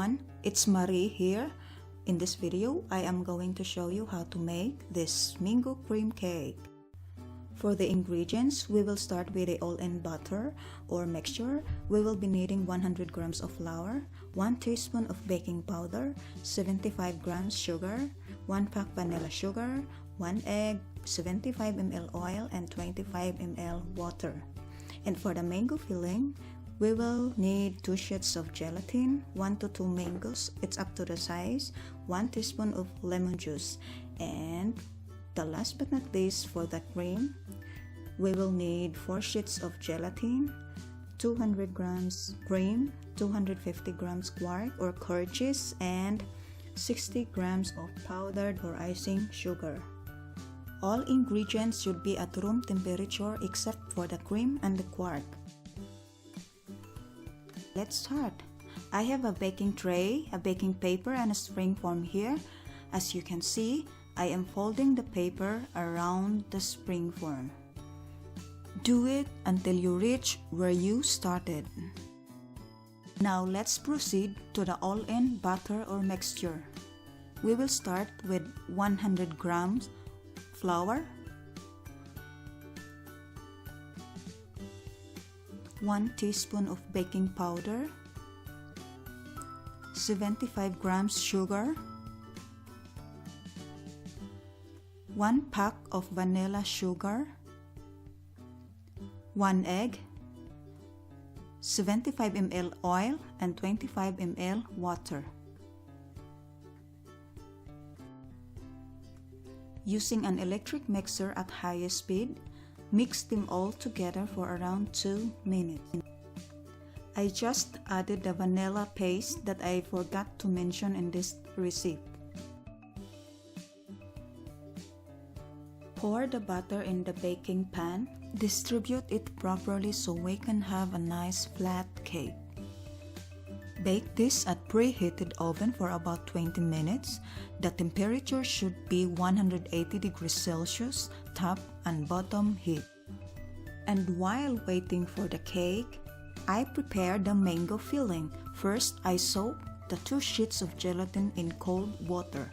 everyone, it's Marie here. In this video, I am going to show you how to make this mango cream cake. For the ingredients, we will start with the all-in butter or mixture. We will be needing 100 grams of flour, 1 teaspoon of baking powder, 75 grams sugar, 1 pack vanilla sugar, 1 egg, 75 ml oil, and 25 ml water. And for the mango filling, we will need 2 sheets of gelatin, 1 to 2 mangoes, it's up to the size, 1 teaspoon of lemon juice, and the last but not least, for the cream, we will need 4 sheets of gelatin, 200 grams cream, 250 grams quark or curd cheese, and 60 grams of powdered or icing sugar. All ingredients should be at room temperature except for the cream and the quark. Let's start. I have a baking tray, a baking paper, and a spring form here. As you can see, I am folding the paper around the spring form. Do it until you reach where you started. Now let's proceed to the all-in butter or mixture. We will start with 100 grams flour, 1 teaspoon of baking powder, 75 grams sugar, 1 pack of vanilla sugar, 1 egg, 75 ml oil, and 25 ml water. Using an electric mixer at highest speed, mix them all together for around 2 minutes. I just added the vanilla paste that I forgot to mention in this recipe. Pour the butter in the baking pan. Distribute it properly so we can have a nice flat cake. Bake this at preheated oven for about 20 minutes. The temperature should be 180 degrees Celsius, top and bottom heat. And while waiting for the cake, I prepare the mango filling. First, I soak the 2 sheets of gelatin in cold water.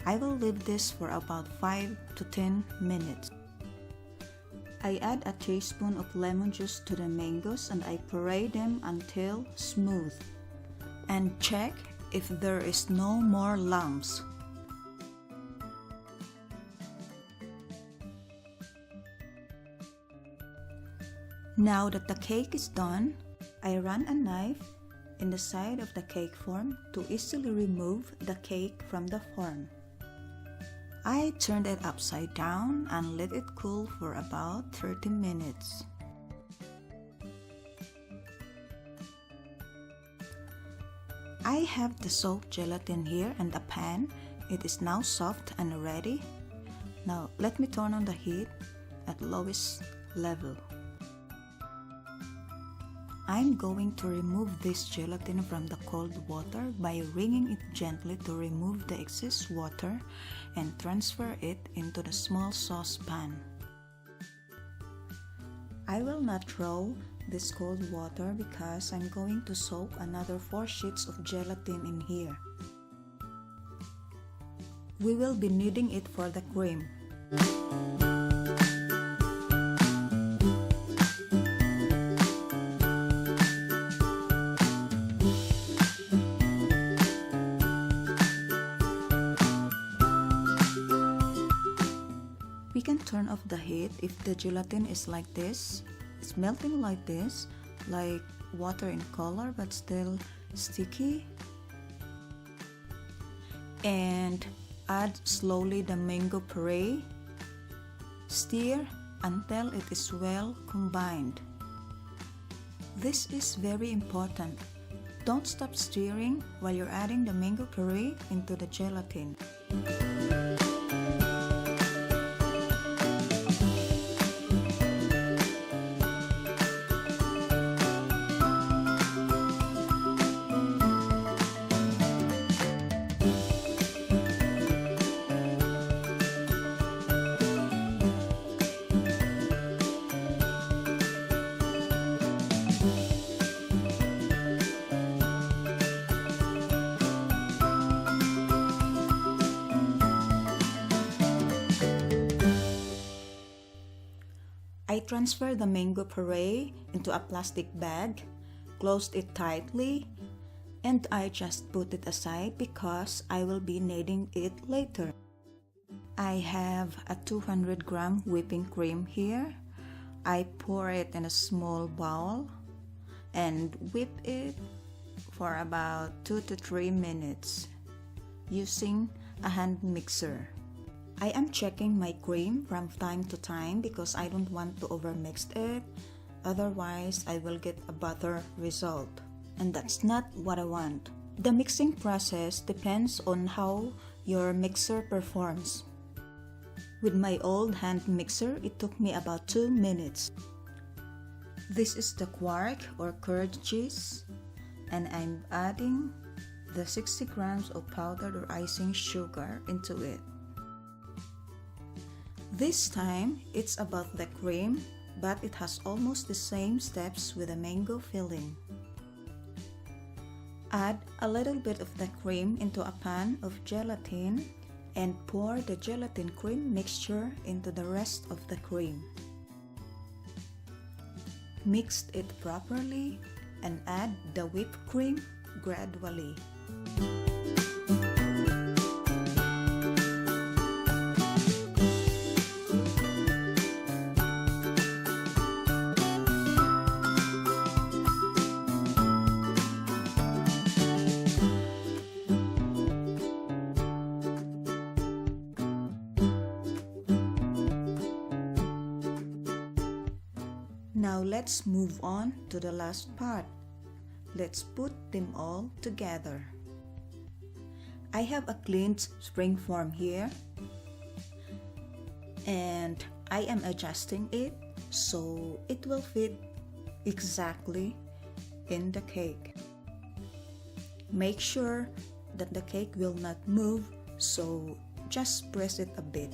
I will leave this for about 5 to 10 minutes. I add a teaspoon of lemon juice to the mangoes and I puree them until smooth. And check if there is no more lumps. Now that the cake is done, I run a knife in the side of the cake form to easily remove the cake from the form. I turned it upside down and let it cool for about 30 minutes. I have the soaked gelatin here and a pan. It is now soft and ready. Now let me turn on the heat at lowest level. I'm going to remove this gelatin from the cold water by wringing it gently to remove the excess water and transfer it into the small saucepan. I will not throw this cold water because I'm going to soak another 4 sheets of gelatin in here. We will be needing it for the cream. We can turn off the heat if the gelatin is like this. It's melting like this, like water in color but still sticky. And add slowly the mango puree. Stir until it is well combined. This is very important. Don't stop stirring while you're adding the mango puree into the gelatin. I transferred the mango puree into a plastic bag, closed it tightly, and I just put it aside because I will be needing it later. I have a 200-gram whipping cream here. I pour it in a small bowl and whip it for about 2 to 3 minutes using a hand mixer. I am checking my cream from time to time because I don't want to overmix it, otherwise I will get a butter result, and that's not what I want. The mixing process depends on how your mixer performs. With my old hand mixer, it took me about 2 minutes. This is the quark or curd cheese, and I'm adding the 60 grams of powdered or icing sugar into it. This time, it's about the cream, but it has almost the same steps with the mango filling. Add a little bit of the cream into a pan of gelatin and pour the gelatin cream mixture into the rest of the cream. Mix it properly and add the whipped cream gradually. Now let's move on to the last part. Let's put them all together. I have a cleaned spring form here, and I am adjusting it so it will fit exactly in the cake. Make sure that the cake will not move, so just press it a bit.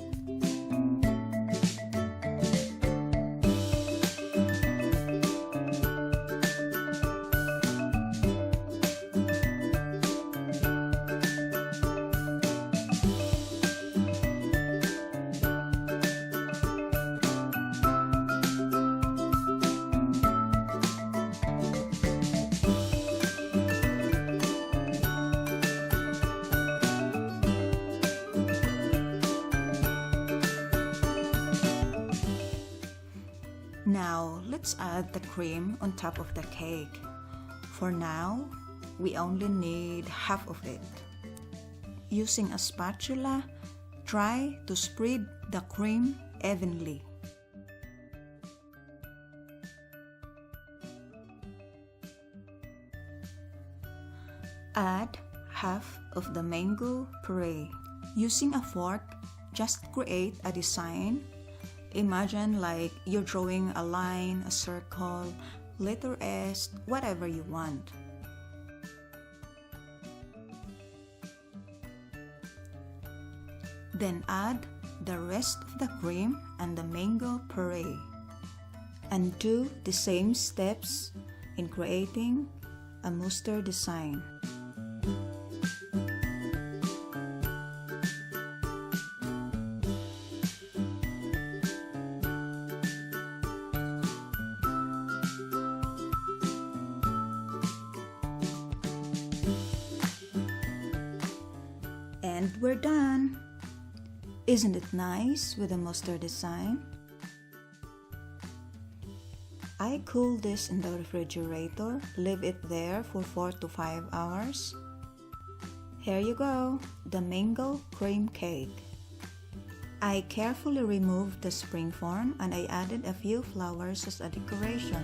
Now, let's add the cream on top of the cake. For now, we only need half of it. Using a spatula, try to spread the cream evenly. Add half of the mango puree. Using a fork, just create a design. Imagine like you're drawing a line, a circle, letter S, whatever you want. Then add the rest of the cream and the mango puree. And do the same steps in creating a mustard design. And we're done! Isn't it nice with a mustard design? I cool this in the refrigerator, leave it there for 4 to 5 hours. Here you go, the mango cream cake. I carefully removed the spring form and I added a few flowers as a decoration.